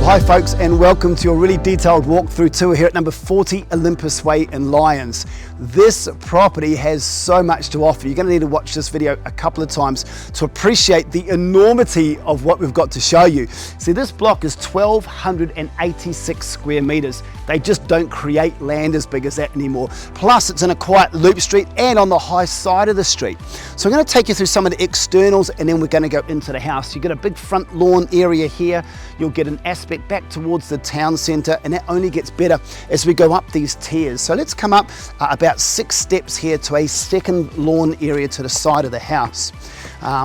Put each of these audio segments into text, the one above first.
Hi folks, and welcome to a really detailed walkthrough tour here at number 40 Olympus Way in Lyons. This property has so much to offer. You're going to need to watch this video a couple of times to appreciate the enormity of what we've got to show you. See, this block is 1,286 square meters. They just don't create land as big as that anymore. Plus, it's in a quiet loop street and on the high side of the street. So I'm going to take you through some of the externals and then we're going to go into the house. You've got a big front lawn area here. You'll get an aspect back towards the town centre, and that only gets better as we go up these tiers. So let's come up about 6 steps here to a second lawn area to the side of the house.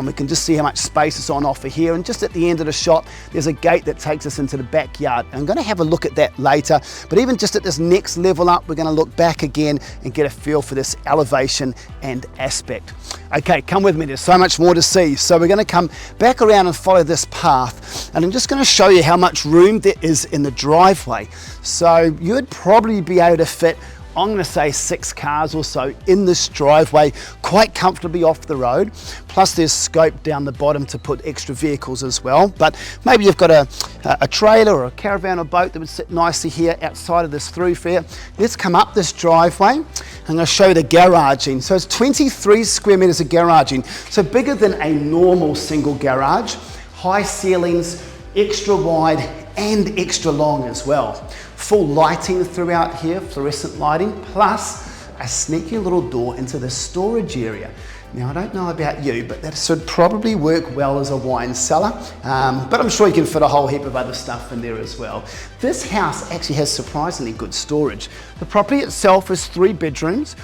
We can just see how much space is on offer here, and just at the end of the shot there's a gate that takes us into the backyard. I'm going to have a look at that later, but even just at this next level up we're going to look back again and get a feel for this elevation and aspect. Okay, come with me, there's so much more to see. So we're going to come back around and follow this path, and I'm just going to show you how much room there is in the driveway. So you'd probably be able to fit, I'm going to say 6 cars or so in this driveway quite comfortably off the road. Plus there's scope down the bottom to put extra vehicles as well. But maybe you've got a trailer or a caravan or boat that would sit nicely here outside of this thoroughfare. Let's come up this driveway. I'm going to show you the garaging. So it's 23 square meters of garaging. So bigger than a normal single garage. High ceilings, extra wide and extra long as well. Full lighting throughout here, fluorescent lighting, plus a sneaky little door into the storage area. Now I don't know about you, but that should probably work well as a wine cellar, but I'm sure you can fit a whole heap of other stuff in there as well. This house actually has surprisingly good storage. The property itself is 3 bedrooms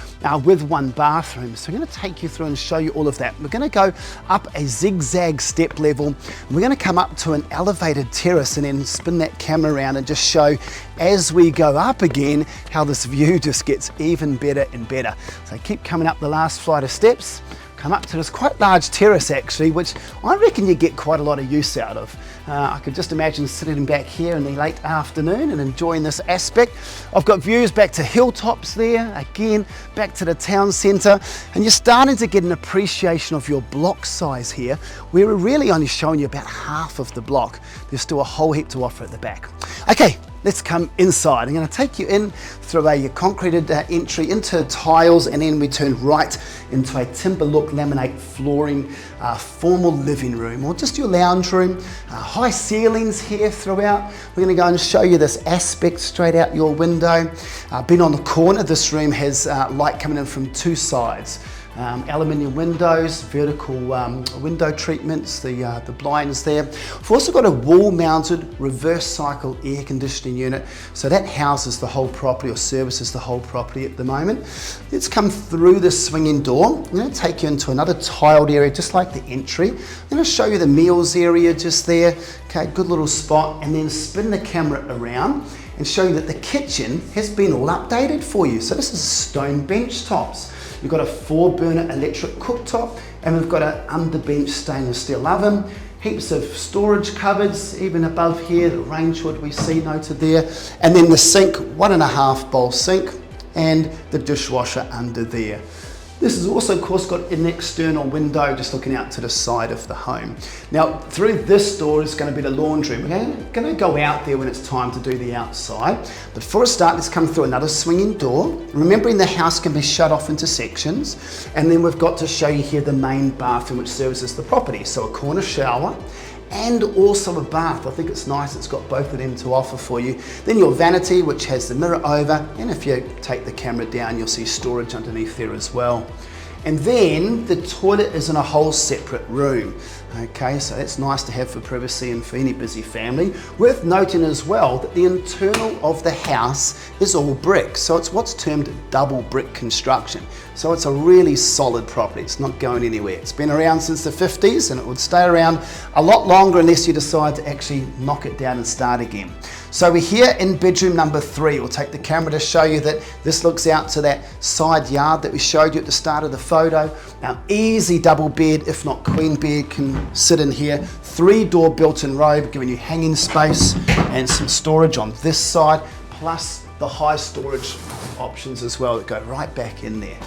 with 1 bathroom. So I'm going to take you through and show you all of that. We're going to go up a zigzag step level, and we're going to come up to an elevated terrace and then spin that camera around and just show as we go up again how this view just gets even better and better. So keep coming up the last flight of steps. Come up to this quite large terrace actually, which I reckon you get quite a lot of use out of. I could just imagine sitting back here in the late afternoon and enjoying this aspect. I've got views back to hilltops there, again back to the town centre, and you're starting to get an appreciation of your block size here. We're really only showing you about half of the block. There's still a whole heap to offer at the back. Okay, let's come inside. I'm going to take you in through a concreted entry into tiles, and then we turn right into a timber look laminate flooring formal living room, or just your lounge room. High ceilings here throughout. We're going to go and show you this aspect straight out your window. Being on the corner, this room has light coming in from 2 sides. Aluminium windows, vertical window treatments, the blinds there. We've also got a wall-mounted reverse cycle air conditioning unit, so that houses the whole property or services the whole property at the moment. Let's come through this swinging door. I'm going to take you into another tiled area just like the entry. I'm going to show you the meals area just there. Okay, good little spot, and then spin the camera around and show you that the kitchen has been all updated for you. So this is stone bench tops. We've got a 4-burner electric cooktop, and we've got an underbench stainless steel oven, heaps of storage cupboards, even above here, the range hood we see noted there, and then the sink, 1.5 bowl sink, and the dishwasher under there. This has also, of course, got an external window just looking out to the side of the home. Now, through this door is going to be the laundry. We're going to go out there when it's time to do the outside. But for a start, let's come through another swinging door. Remembering the house can be shut off into sections. And then we've got to show you here the main bathroom which services the property. So a corner shower and also a bath. I think it's nice, it's got both of them to offer for you. Then your vanity, which has the mirror over, and if you take the camera down, you'll see storage underneath there as well. And then the toilet is in a whole separate room. Okay, so that's nice to have for privacy and for any busy family. Worth noting as well that the internal of the house is all brick, so it's what's termed double brick construction. So it's a really solid property, it's not going anywhere. It's been around since the 50s, and it would stay around a lot longer unless you decide to actually knock it down and start again. So we're here in bedroom number 3. We'll take the camera to show you that this looks out to that side yard that we showed you at the start of the photo. Now, easy double bed, if not queen bed, can sit in here. 3-door built-in robe, giving you hanging space and some storage on this side, plus the high storage options as well that go right back in there.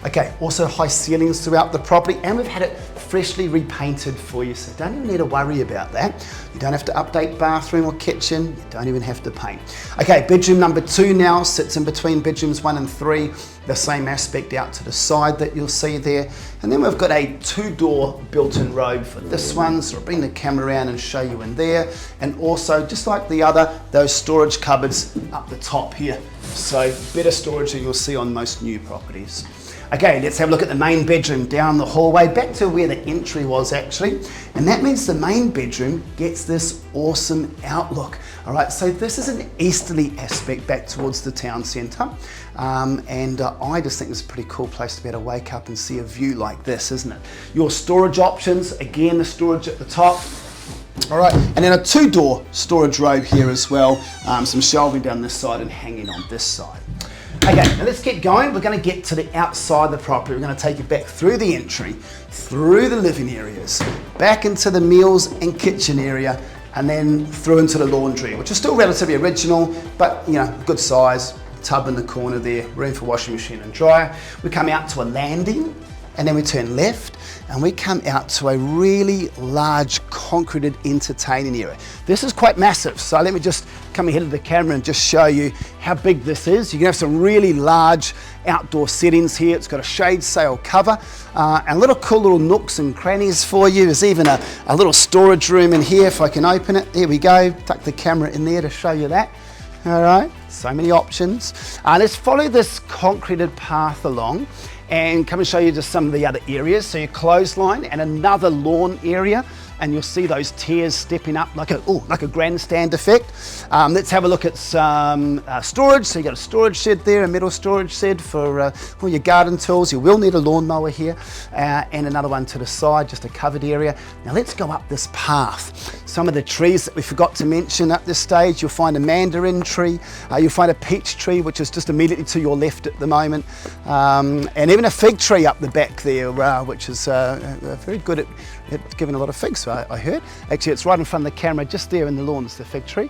Okay, also high ceilings throughout the property, and we've had it freshly repainted for you, so don't even need to worry about that. You don't have to update bathroom or kitchen, you don't even have to paint. Okay, bedroom number 2 now sits in between bedrooms 1 and 3, the same aspect out to the side that you'll see there. And then we've got a 2-door built-in robe for this one, so I'll bring the camera around and show you in there. And also, just like the other, those storage cupboards up the top here. So better storage than you'll see on most new properties. Okay, let's have a look at the main bedroom down the hallway, back to where the entry was actually. And that means the main bedroom gets this awesome outlook. All right, so this is an easterly aspect back towards the town centre. I just think it's a pretty cool place to be able to wake up and see a view like this, isn't it? Your storage options, again, the storage at the top. All right, and then a 2-door storage robe here as well. Some shelving down this side and hanging on this side. Okay, now let's get going. We're going to get to the outside of the property. We're going to take you back through the entry, through the living areas, back into the meals and kitchen area, and then through into the laundry, which is still relatively original, but you know, good size, tub in the corner there, room for washing machine and dryer. We come out to a landing, and then we turn left, and we come out to a really large concreted entertaining area. This is quite massive, so let me just come ahead of the camera and just show you how big this is. You can have some really large outdoor settings here. It's got a shade sail cover and little cool little nooks and crannies for you. There's even a little storage room in here if I can open it. There we go, tuck the camera in there to show you that. All right, so many options. Let's follow this concreted path along and come and show you just some of the other areas. So your clothesline and another lawn area, and you'll see those tiers stepping up like a grandstand effect. Let's have a look at some storage. So you got a storage shed there, a metal storage shed for all your garden tools. You will need a lawnmower here, and another one to the side, just a covered area. Now let's go up this path. Some of the trees that we forgot to mention at this stage, you'll find a mandarin tree, you'll find a peach tree, which is just immediately to your left at the moment, and even a fig tree up the back there, which is very good at giving a lot of figs, I heard. Actually, it's right in front of the camera, just there in the lawn is the fig tree.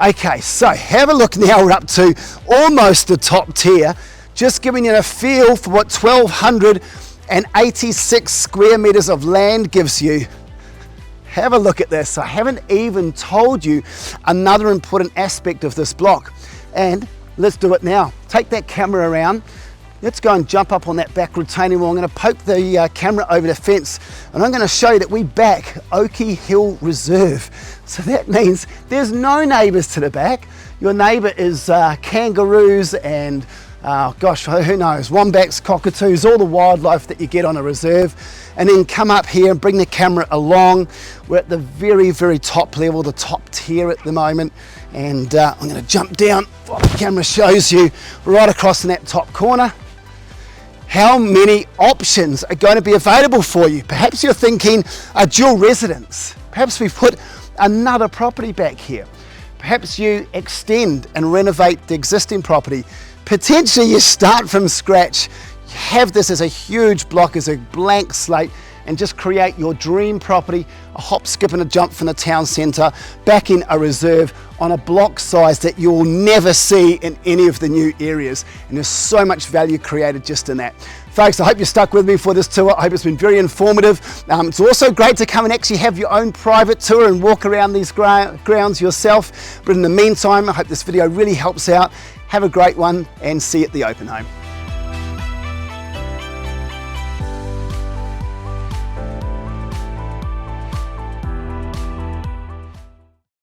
Okay, so have a look now. We're up to almost the top tier, just giving you a feel for what 1,286 square meters of land gives you. Have a look at this. I haven't even told you another important aspect of this block. And let's do it now. Take that camera around. Let's go and jump up on that back retaining wall. I'm going to poke the camera over the fence, and I'm going to show you that we back Oakey Hill Reserve. So that means there's no neighbours to the back. Your neighbour is kangaroos and gosh, who knows, wombats, cockatoos, all the wildlife that you get on a reserve. And then come up here and bring the camera along. We're at the very, very top level, the top tier at the moment. And I'm going to jump down while the camera shows you right across in that top corner. How many options are going to be available for you? Perhaps you're thinking a dual residence. Perhaps we put another property back here. Perhaps you extend and renovate the existing property. Potentially you start from scratch. Have this as a huge block, as a blank slate, and just create your dream property, a hop, skip and a jump from the town centre, back in a reserve on a block size that you'll never see in any of the new areas. And there's so much value created just in that. Folks, I hope you stuck with me for this tour. I hope it's been very informative. It's also great to come and actually have your own private tour and walk around these grounds yourself. But in the meantime, I hope this video really helps out. Have a great one and see you at the open home.